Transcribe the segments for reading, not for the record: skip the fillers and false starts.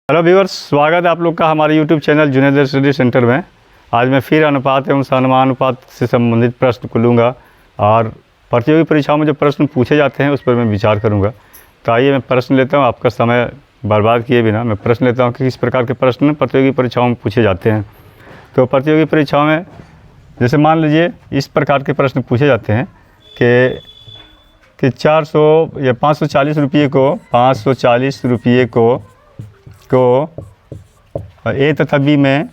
Hello viewers, स्वागत है आप लोग का हमारे YouTube channel Junaid study centre में। आज मैं फिर अनुपात एवं समानुपात से संबंधित प्रश्न को लूँगा और प्रतियोगी परीक्षाओं में जो प्रश्न पूछे जाते हैं उस पर मैं विचार करूँगा। तो आइए मैं प्रश्न लेता हूँ, आपका समय बर्बाद किए बिना मैं प्रश्न लेता हूँ कि किस प्रकार के प्रश्न प्रतियोगी परीक्षाओं में पूछे जाते हैं। तो प्रतियोगी परीक्षाओं में जैसे मान लीजिए इस प्रकार के प्रश्न पूछे जाते हैं कि 400 या 540 रुपये को ए तथा बी में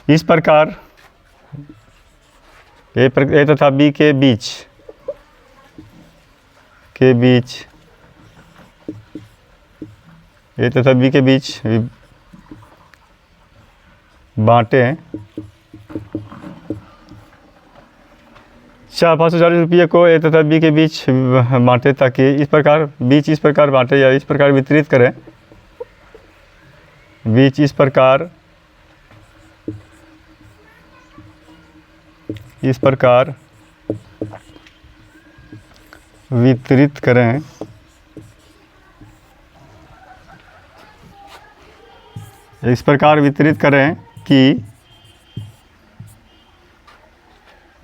इस प्रकार ए तथा बी के बीच ए तथा बी के बीच बांटें 540 रुपये को ए तथा बी के बीच बांटे ताकि इस प्रकार बांटे या इस प्रकार वितरित करें, इस प्रकार वितरित करें कि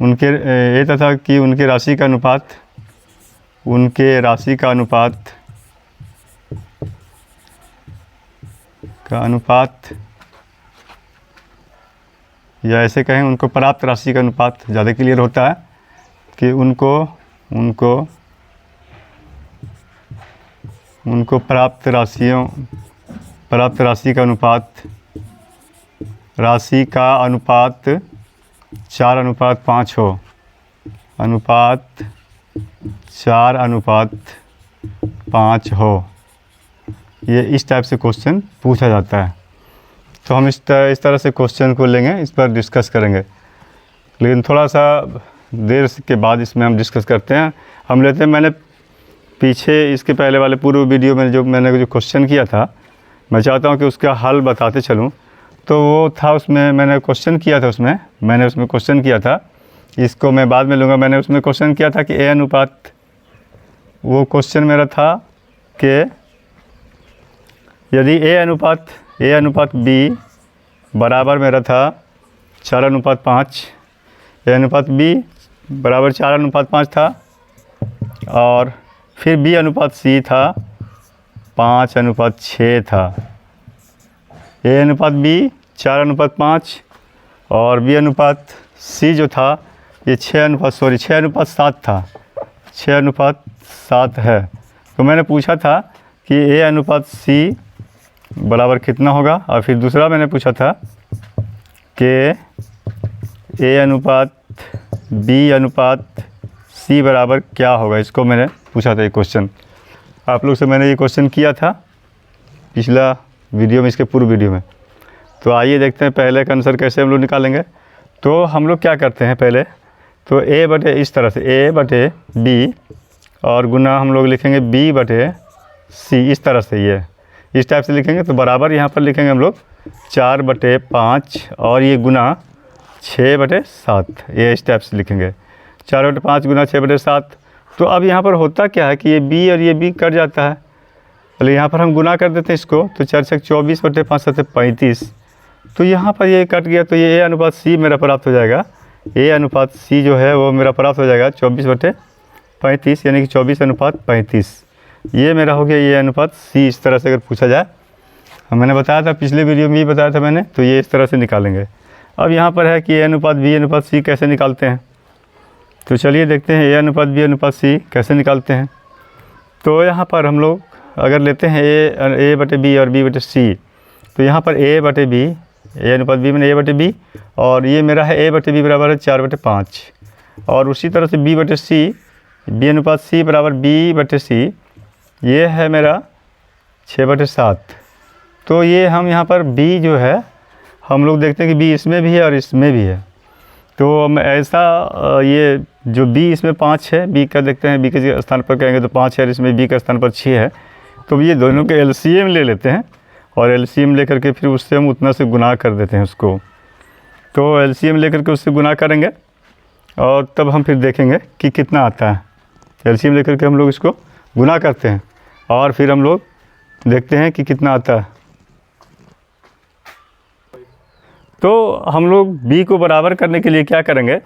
उनके ए तथा कि उनके राशि का अनुपात या ऐसे कहें उनको प्राप्त राशि का अनुपात ज़्यादा क्लियर होता है कि उनको प्राप्त राशि का अनुपात 4:5 हो, 4:5 हो। ये इस टाइप से क्वेश्चन पूछा जाता है। तो हम इस तरह से क्वेश्चन को लेंगे, इस पर डिस्कस करेंगे, लेकिन थोड़ा सा देर के बाद इसमें हम डिस्कस करते हैं। हम लेते हैं, मैंने पीछे इसके पहले वाले पूर्व वीडियो में मैंने जो क्वेश्चन किया था, मैं चाहता हूँ कि उसका हल बताते चलूँ। तो वो था, उसमें मैंने क्वेश्चन किया था, इसको मैं बाद में लूँगा। मैंने उसमें क्वेश्चन किया था कि ए अनुपात, वो क्वेश्चन मेरा था कि यदि ए अनुपात बी बराबर मेरा था 4:5, ए अनुपात बी बराबर 4:5 था, और फिर बी अनुपात सी था 5:6 था। ए अनुपात बी 4:5 और बी अनुपात सी जो था ये 6:7 था, 6:7 है। तो मैंने पूछा था कि ए अनुपात सी बराबर कितना होगा, और फिर दूसरा मैंने पूछा था कि ए अनुपात बी अनुपात सी बराबर क्या होगा। इसको मैंने पूछा था, ये क्वेश्चन आप लोग से मैंने ये क्वेश्चन किया था पिछला वीडियो में, इसके पूर्व वीडियो में। तो आइए देखते हैं पहले का आंसर कैसे हम लोग निकालेंगे। तो हम लोग क्या करते हैं, पहले तो ए बटे इस तरह से ए बटे बी और गुना हम लोग लिखेंगे बी बटे सी, इस तरह से ये इस टाइप से लिखेंगे। तो बराबर यहाँ पर लिखेंगे हम लोग 4/5 और ये गुना 6/7, ये इस टाइप से लिखेंगे 4/5 गुना 6/7। तो अब यहाँ पर होता क्या है कि ये बी और ये बी कट जाता है, पहले यहाँ पर हम गुना कर देते हैं इसको। तो 4×6 24/5 35। तो यहाँ पर ये कट गया, तो ये ए अनुपात सी मेरा प्राप्त हो जाएगा। ए अनुपात सी जो है वो मेरा प्राप्त हो जाएगा 24/35, यानी कि 24:35। ये मेरा हो गया ये अनुपात सी। इस तरह से अगर पूछा जाए, मैंने बताया था पिछले वीडियो में भी बताया था मैंने, तो ये इस तरह से निकालेंगे। अब यहाँ पर है कि ए अनुपात बी अनुपात सी कैसे निकालते हैं। तो चलिए देखते हैं ए अनुपात बी अनुपात सी कैसे निकालते हैं। तो यहाँ पर हम लोग अगर लेते हैं ए बटे बी और बी बटे सी, तो यहाँ पर ए बटे बी, ए अनुपात बी मैंने ए बटे बी, और ये मेरा है ए बटे बी बराबर है 4/5, और उसी तरह से बी बटे सी, बी अनुपात सी बराबर बी बटे सी, ये है मेरा 6/7। तो ये हम यहाँ पर बी जो है हम लोग देखते हैं कि बी इसमें भी है और इसमें भी है। तो हम ऐसा ये जो बी इसमें 5 है, बी का देखते हैं, बी के स्थान पर कहेंगे तो 5 है, इसमें बी का स्थान पर 6 है। तो ये दोनों के एलसीएम ले लेते हैं और एलसीएम लेकर के फिर उससे हम उतना से गुना कर देते हैं उसको। तो एलसीएम लेकर के उससे गुना करेंगे और तब हम फिर देखेंगे कि कितना आता है। एलसीएम लेकर के हम लोग इसको गुना करते हैं और फिर हम लोग देखते हैं कि कितना आता है। तो हम लोग b को बराबर करने के लिए क्या करेंगे,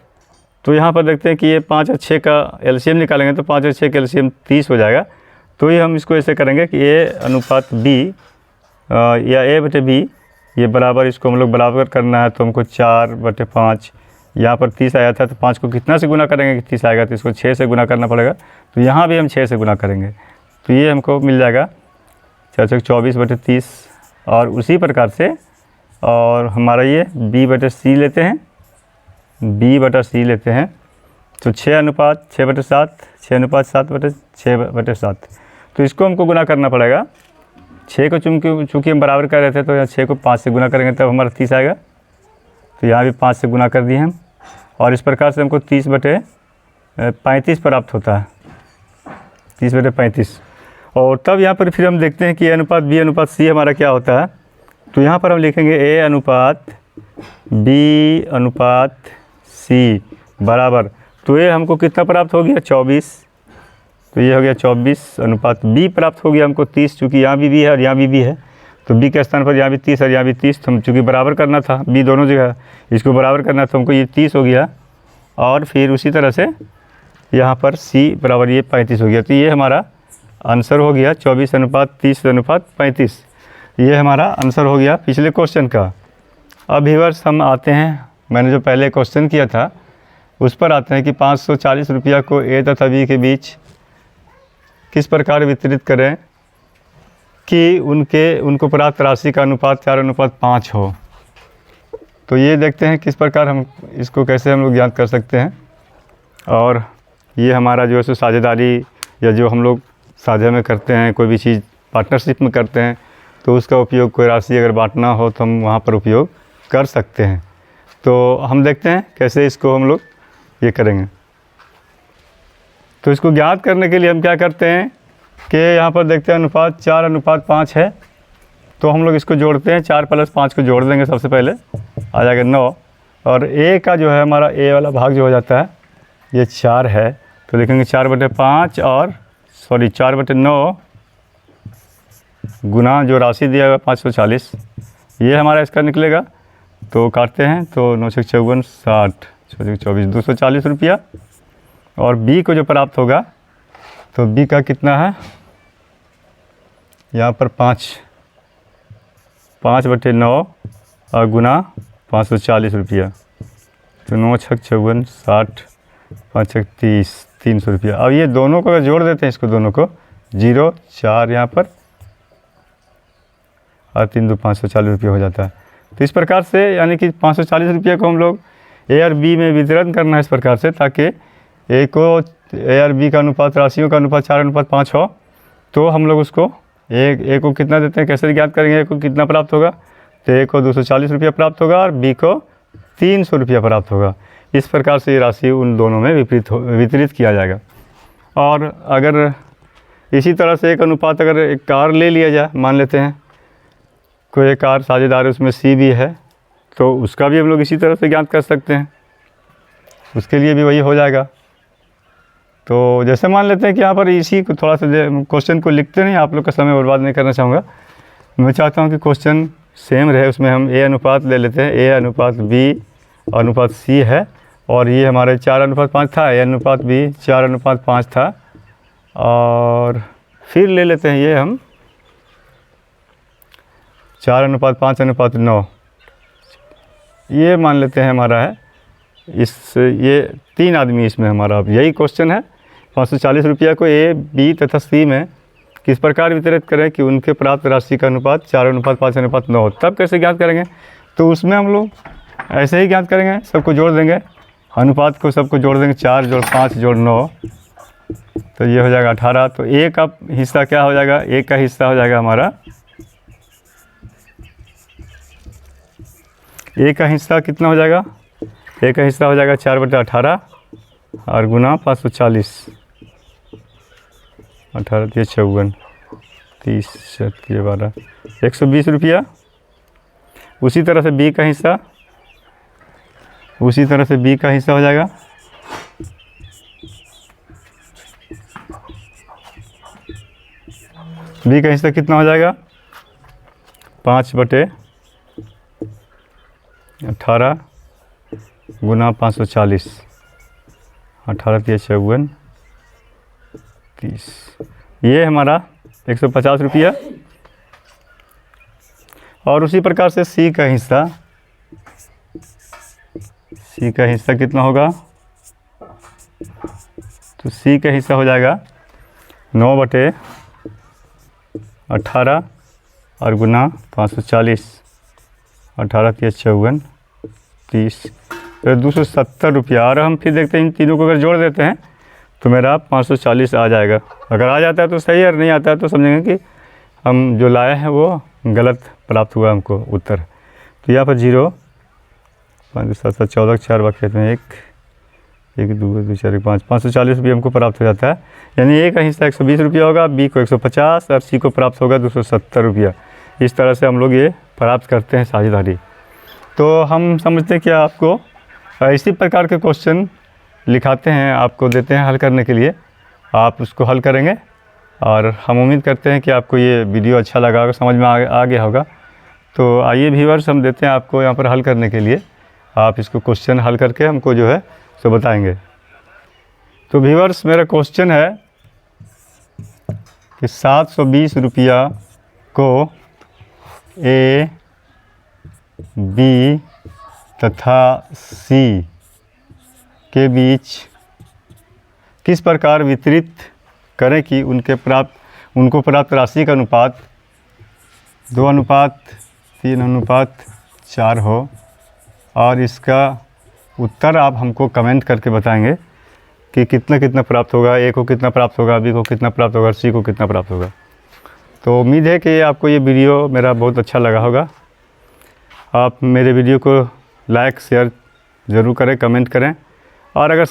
तो यहाँ पर देखते हैं कि ये 5 और 6 का एलसीएम निकालेंगे तो 5 और 6 का एलसीएम 30 हो जाएगा। तो ये हम इसको ऐसे करेंगे कि a अनुपात b या a/b ये बराबर, इसको हम लोग बराबर करना है तो हमको 4/5, यहाँ पर 30 आया था तो 5 को कितना से गुना करेंगे कि 30 आएगा, तो इसको 6 से गुना करना पड़ेगा। तो यहाँ भी हम 6 से गुना करेंगे तो ये हमको मिल जाएगा 4/24/30। और उसी प्रकार से और हमारा ये b/c लेते हैं, b/c लेते हैं तो 6:6/7, 6:7/6/7। तो इसको हमको गुना करना पड़ेगा। 6 को चूँकि हम बराबर कर रहे थे तो यहाँ 6 को 5 से गुना करेंगे तब हमारा 30 आएगा। तो यहाँ भी 5 से गुना कर दिए हम और इस प्रकार से हमको 30/35 प्राप्त होता है, 30/35। और तब यहाँ पर फिर हम देखते हैं कि a अनुपात b अनुपात c हमारा क्या होता है। तो यहाँ पर हम लिखेंगे a अनुपात b अनुपात c बराबर, तो ये हमको कितना प्राप्त हो गया 24, तो ये हो गया 24 अनुपात b प्राप्त हो गया हमको 30, चूँकि यहाँ भी b है और यहाँ भी b है तो b के स्थान पर यहाँ भी 30 और यहाँ भी 30, तो हम चूँकि बराबर करना था b दोनों जगह, इसको बराबर करना तो हमको ये 30 हो गया। और फिर उसी तरह से यहाँ पर c बराबर ये 35 हो गया। तो ये हमारा आंसर हो गया 24:30:35। ये हमारा आंसर हो गया पिछले क्वेश्चन का। अब व्यूअर्स हम आते हैं, मैंने जो पहले क्वेश्चन किया था उस पर आते हैं कि 540 रुपया को a तथा b के बीच किस प्रकार वितरित करें कि उनको प्राप्त राशि का अनुपात 4:5 हो। तो ये देखते हैं किस प्रकार हम इसको कैसे हम लोग ज्ञात कर सकते हैं। और ये हमारा जो है सो साझेदारी या जो हम लोग साझा में करते हैं, कोई भी चीज़ पार्टनरशिप में करते हैं तो उसका उपयोग कोई राशि अगर बांटना हो तो हम वहाँ पर उपयोग कर सकते हैं। तो हम देखते हैं कैसे इसको हम लोग ये करेंगे। तो इसको ज्ञात करने के लिए हम क्या करते हैं कि यहाँ पर देखते हैं अनुपात 4:5 है, तो हम लोग इसको जोड़ते हैं, 4 + 5 को जोड़ देंगे, सबसे पहले आ जाएगा 9। और a का जो है हमारा a वाला भाग जो हो जाता है ये 4 है, तो लिखेंगे 4/5 और 4/9 गुना जो राशि दिया हुआ 540, ये हमारा इसका निकलेगा। तो काटते हैं तो 9 × 54 60, 24 240 रुपया। और b को जो प्राप्त होगा तो b का कितना है यहाँ पर 5/9 और गुना 540 रुपया, तो 9 × 6 = 54 60 5 × 30 300 रुपया। अब ये दोनों को अगर जोड़ देते हैं, इसको दोनों को 0 4 यहाँ पर और 3 2 540 रुपया हो जाता है। तो इस प्रकार से यानी कि 540 रुपये को हम लोग a और b में वितरण करना है इस प्रकार से, ताकि a और b का अनुपात, राशियों का अनुपात 4:5 हो। तो हम लोग उसको a को कितना देते हैं, कैसे ज्ञात करेंगे, a को कितना प्राप्त होगा, तो a को 240 रुपया प्राप्त होगा और b को 300 रुपया प्राप्त होगा। इस प्रकार से ये राशि उन दोनों में वितरित किया जाएगा। और अगर इसी तरह से एक अनुपात अगर एक कार ले लिया जाए, मान लेते हैं कोई एक कार साझेदार है, उसमें c भी है, तो उसका भी हम लोग इसी तरह से ज्ञात कर सकते हैं, उसके लिए भी वही हो जाएगा। तो जैसे मान लेते हैं कि यहाँ पर इसी को थोड़ा सा क्वेश्चन को लिखते नहीं, आप लोग का समय बर्बाद नहीं करना चाहूँगा। मैं चाहता हूँ कि क्वेश्चन सेम रहे, उसमें हम a अनुपात ले लेते हैं, a अनुपात b अनुपात c है, और ये हमारे 4:5 था, a अनुपात b 4:5 था। और फिर ले लेते हैं ये हम 4:5:9, ये मान लेते हैं हमारा है, ये 3 आदमी इसमें हमारा। अब यही क्वेश्चन है 540 रुपया को a, b तथा c में किस प्रकार वितरित करें कि उनके प्राप्त राशि का अनुपात 4:5:9। तब कैसे ज्ञात करेंगे, तो उसमें हम लोग ऐसे ही ज्ञात करेंगे, सबको जोड़ देंगे, अनुपात को सबको जोड़ देंगे, 4 + 5 + 9, तो ये हो जाएगा 18। तो a का हिस्सा क्या हो जाएगा, a का हिस्सा हो जाएगा हमारा, a का हिस्सा कितना हो जाएगा, a का हिस्सा हो जाएगा 4/18 और गुना 540, 18 × 54 30 12 120 रुपया। उसी तरह से b का हिस्सा, हो जाएगा बी का हिस्सा कितना हो जाएगा 5/18 गुना 540, 18 × 54 30, ये हमारा 150 रुपया। और उसी प्रकार से सी का हिस्सा कितना होगा, तो सी का हिस्सा हो जाएगा 9/18 और गुना 540, 18 × 54 30, तो 270 रुपया। और हम फिर देखते हैं इन तीनों को अगर जोड़ देते हैं तो मेरा 540 आ जाएगा। अगर आ जाता है तो सही है, और नहीं आता है तो समझेंगे कि हम जो लाए हैं वो गलत प्राप्त हुआ हमको उत्तर। तो यहाँ पर 0 5 7 7 14 4 बार खेत में 1 1 2 2 4 5 540 रुपये हमको प्राप्त हो जाता है। यानी ए का हिस्सा 120 रुपया होगा, बी को 150 और सी को प्राप्त होगा 270 रुपया। इस तरह से हम लोग ये प्राप्त करते हैं साझेदारी। तो हम समझते हैं कि आपको इसी प्रकार के क्वेश्चन लिखाते हैं, आपको देते हैं हल करने के लिए, आप उसको हल करेंगे। और हम उम्मीद करते हैं कि आपको ये वीडियो अच्छा लगा होगा, समझ में आ गया होगा। तो आइए व्यूअर्स, हम देते हैं आपको यहाँ पर हल करने के लिए, आप इसको क्वेश्चन हल करके हमको जो है सो बताएंगे। तो व्यूअर्स, मेरा क्वेश्चन है कि 720 रुपया को ए, बी तथा सी के बीच किस प्रकार वितरित करें कि उनको प्राप्त राशि का अनुपात 2:3:4 हो। और इसका उत्तर आप हमको कमेंट करके बताएंगे कि कितना कितना प्राप्त होगा, ए को कितना प्राप्त होगा, बी को कितना प्राप्त होगा, सी को कितना प्राप्त होगा। तो उम्मीद है कि आपको ये वीडियो मेरा बहुत अच्छा लगा होगा। आप मेरे वीडियो को लाइक शेयर ज़रूर करें, कमेंट करें। और अगर